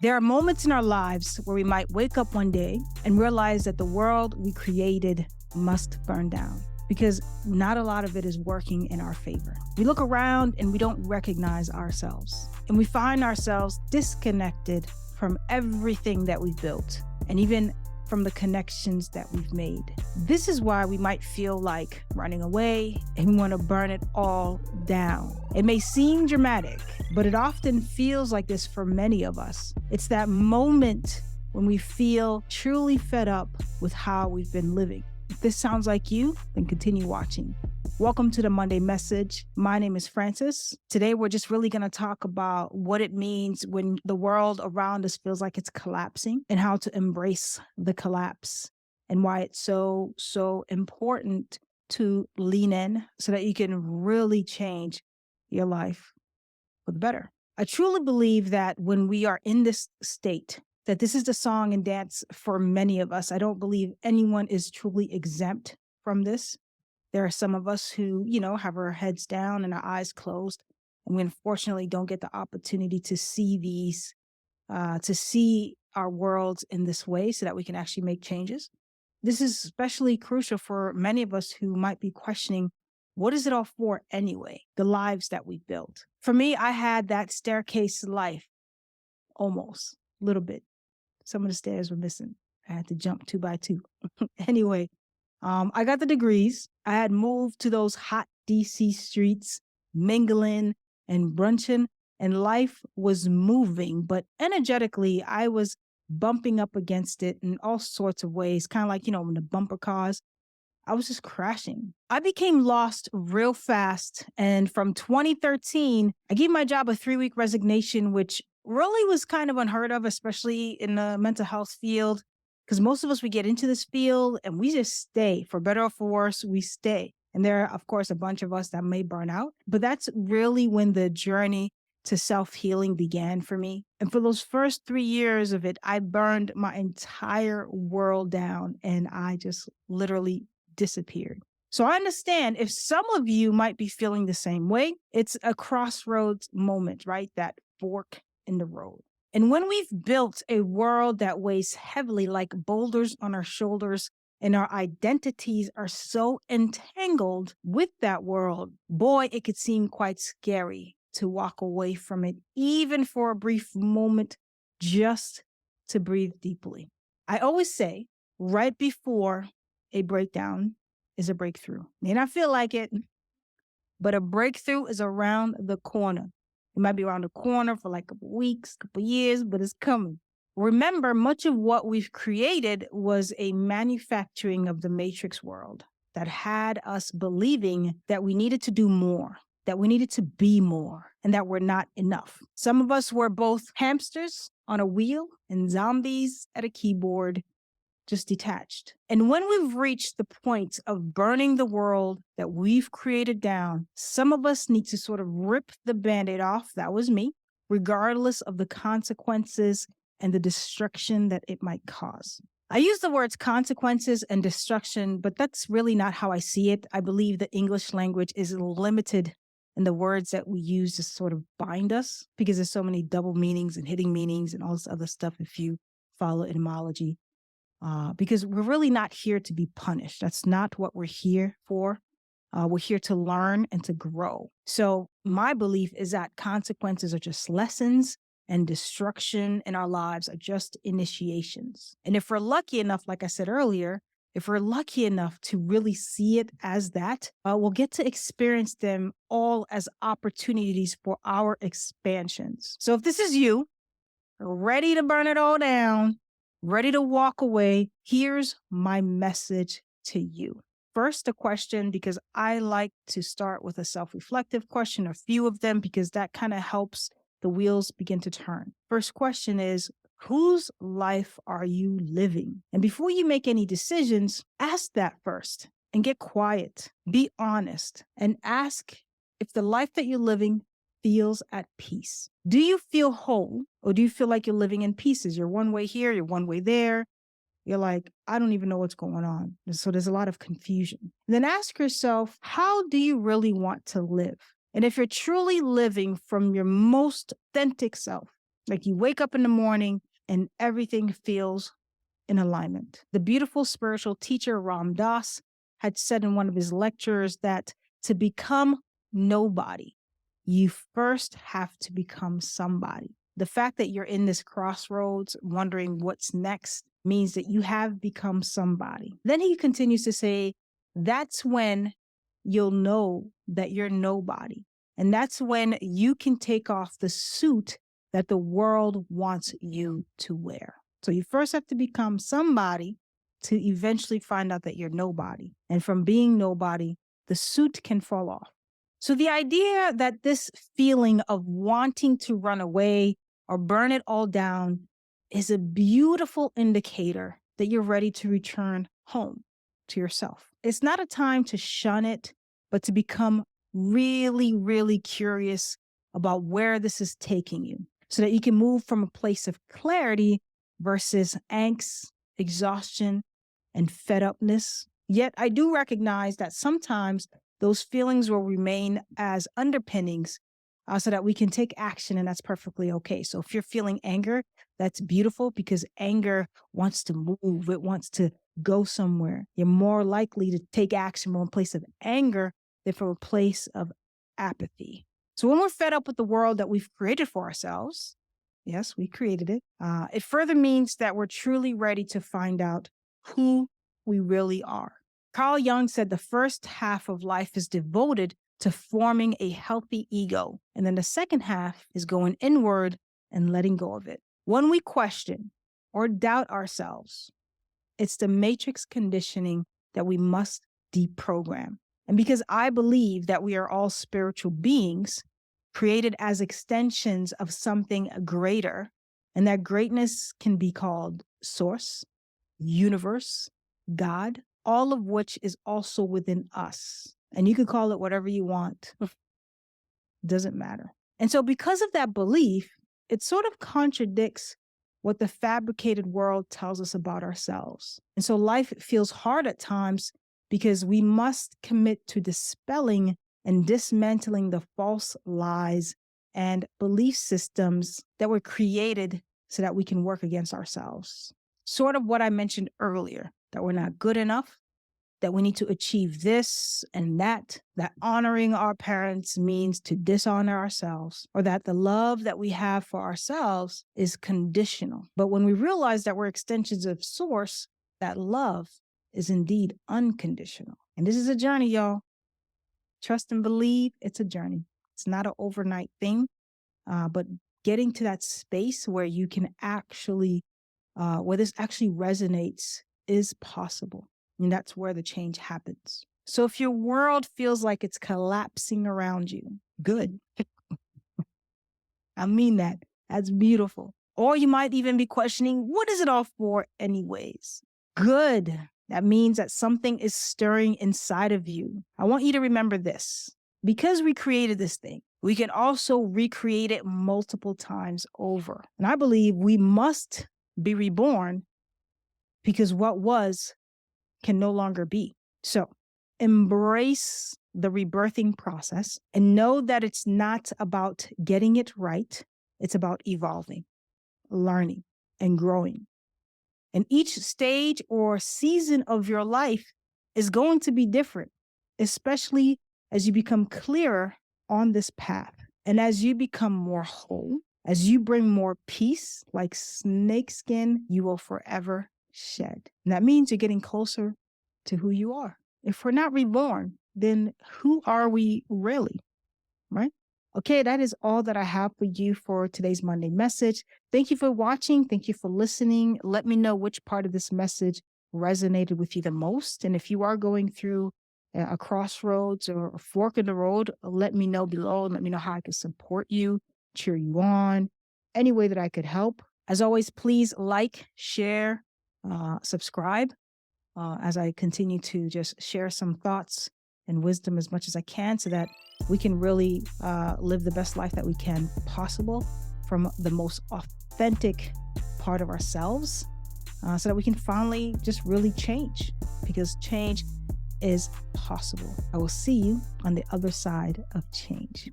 There are moments in our lives where we might wake up one day and realize that the world we created must burn down because not a lot of it is working in our favor. We look around and we don't recognize ourselves, and we find ourselves disconnected from everything that we've built and even from the connections that we've made. This is why we might feel like running away and we want to burn it all down. It may seem dramatic, but it often feels like this for many of us. It's that moment when we feel truly fed up with how we've been living. If this sounds like you, then continue watching. Welcome to the Monday Message. My name is Francis. Today, we're just really going to talk about what it means when the world around us feels like it's collapsing and how to embrace the collapse and why it's so important to lean in so that you can really change your life for the better. I truly believe that when we are in this state, that this is the song and dance for many of us. I don't believe anyone is truly exempt from this. There are some of us who, have our heads down and our eyes closed, and we unfortunately don't get the opportunity to see to see our worlds in this way so that we can actually make changes. This is especially crucial for many of us who might be questioning, what is it all for anyway? The lives that we built. For me, I had that staircase life, almost, a little bit. Some of the stairs were missing. I had to jump 2 by 2. Anyway, I got the degrees. I had moved to those hot DC streets, mingling and brunching, and life was moving. But energetically, I was bumping up against it in all sorts of ways, kind of like, when the bumper cars, I was just crashing. I became lost real fast. And from 2013, I gave my job a 3-week resignation, which really was kind of unheard of, especially in the mental health field. Because most of us, we get into this field and we just stay. For better or for worse, we stay. And there are, of course, a bunch of us that may burn out. But that's really when the journey to self-healing began for me. And for those first 3 years of it, I burned my entire world down and I just literally disappeared. So I understand if some of you might be feeling the same way. It's a crossroads moment, right? That fork in the road. And when we've built a world that weighs heavily like boulders on our shoulders and our identities are so entangled with that world, boy, it could seem quite scary to walk away from it, even for a brief moment, just to breathe deeply. I always say right before a breakdown is a breakthrough. May not feel like it, but a breakthrough is around the corner. It might be around the corner for like a couple weeks, couple years, but it's coming. Remember, much of what we've created was a manufacturing of the matrix world that had us believing that we needed to do more, that we needed to be more, and that we're not enough. Some of us were both hamsters on a wheel and zombies at a keyboard, just detached. And when we've reached the point of burning the world that we've created down, some of us need to sort of rip the Band-Aid off. That was me, regardless of the consequences and the destruction that it might cause. I use the words consequences and destruction, but that's really not how I see it. I believe the English language is limited in the words that we use to sort of bind us because there's so many double meanings and hidden meanings and all this other stuff if you follow etymology. Because we're really not here to be punished. That's not what we're here for. We're here to learn and to grow. So my belief is that consequences are just lessons and destruction in our lives are just initiations. And if we're lucky enough, like I said earlier, if we're lucky enough to really see it as that, we'll get to experience them all as opportunities for our expansions. So if this is you, ready to burn it all down, ready to walk away, here's my message to you. First, a question, because I like to start with a self-reflective question, a few of them, because that kind of helps the wheels begin to turn. First question is, whose life are you living? And before you make any decisions, ask that first and get quiet. Be honest and ask if the life that you're living feels at peace. Do you feel whole, or do you feel like you're living in pieces? You're one way here, you're one way there. You're like, I don't even know what's going on. So there's a lot of confusion. And then ask yourself, how do you really want to live? And if you're truly living from your most authentic self, Like you wake up in the morning and everything feels in alignment. The beautiful spiritual teacher Ram Dass had said in one of his lectures that to become nobody, you first have to become somebody. The fact that you're in this crossroads wondering what's next means that you have become somebody. Then he continues to say, that's when you'll know that you're nobody. And that's when you can take off the suit that the world wants you to wear. So you first have to become somebody to eventually find out that you're nobody. And from being nobody, the suit can fall off. So the idea that this feeling of wanting to run away or burn it all down is a beautiful indicator that you're ready to return home to yourself. It's not a time to shun it, but to become really, really curious about where this is taking you so that you can move from a place of clarity versus angst, exhaustion, and fed upness. Yet I do recognize that sometimes those feelings will remain as underpinnings so that we can take action, and that's perfectly okay. So if you're feeling anger, that's beautiful because anger wants to move. It wants to go somewhere. You're more likely to take action from a place of anger than from a place of apathy. So when we're fed up with the world that we've created for ourselves, yes, we created it, it further means that we're truly ready to find out who we really are. Carl Jung said the first half of life is devoted to forming a healthy ego, and then the second half is going inward and letting go of it. When we question or doubt ourselves, it's the matrix conditioning that we must deprogram. And because I believe that we are all spiritual beings created as extensions of something greater, and that greatness can be called source, universe, God, all of which is also within us. And you could call it whatever you want. Doesn't matter. And so because of that belief, it sort of contradicts what the fabricated world tells us about ourselves. And so life feels hard at times because we must commit to dispelling and dismantling the false lies and belief systems that were created so that we can work against ourselves. Sort of what I mentioned earlier, that we're not good enough, that we need to achieve this and that honoring our parents means to dishonor ourselves, or that the love that we have for ourselves is conditional. But when we realize that we're extensions of source, that love is indeed unconditional. And this is a journey, y'all. Trust and believe, it's a journey. It's not an overnight thing, but getting to that space where you can actually, where this actually resonates is possible. And that's where the change happens. So if your world feels like it's collapsing around you, good. I mean that. That's beautiful. Or you might even be questioning, what is it all for anyways? Good. That means that something is stirring inside of you. I want you to remember this. Because we created this thing, we can also recreate it multiple times over. And I believe we must be reborn because what was can no longer be. So embrace the rebirthing process and know that it's not about getting it right. It's about evolving, learning, and growing. And each stage or season of your life is going to be different, especially as you become clearer on this path. And as you become more whole, as you bring more peace, like snakeskin, you will forever shed. And that means you're getting closer to who you are. If we're not reborn, then who are we really, right? Okay, that is all that I have for you for today's Monday message. Thank you for watching. Thank you for listening. Let me know which part of this message resonated with you the most. And if you are going through a crossroads or a fork in the road, let me know below. Let me know how I can support you, cheer you on, any way that I could help. As always, please like, share, subscribe as I continue to just share some thoughts and wisdom as much as I can so that we can really live the best life that we can possible from the most authentic part of ourselves so that we can finally just really change, because change is possible. I will see you on the other side of change.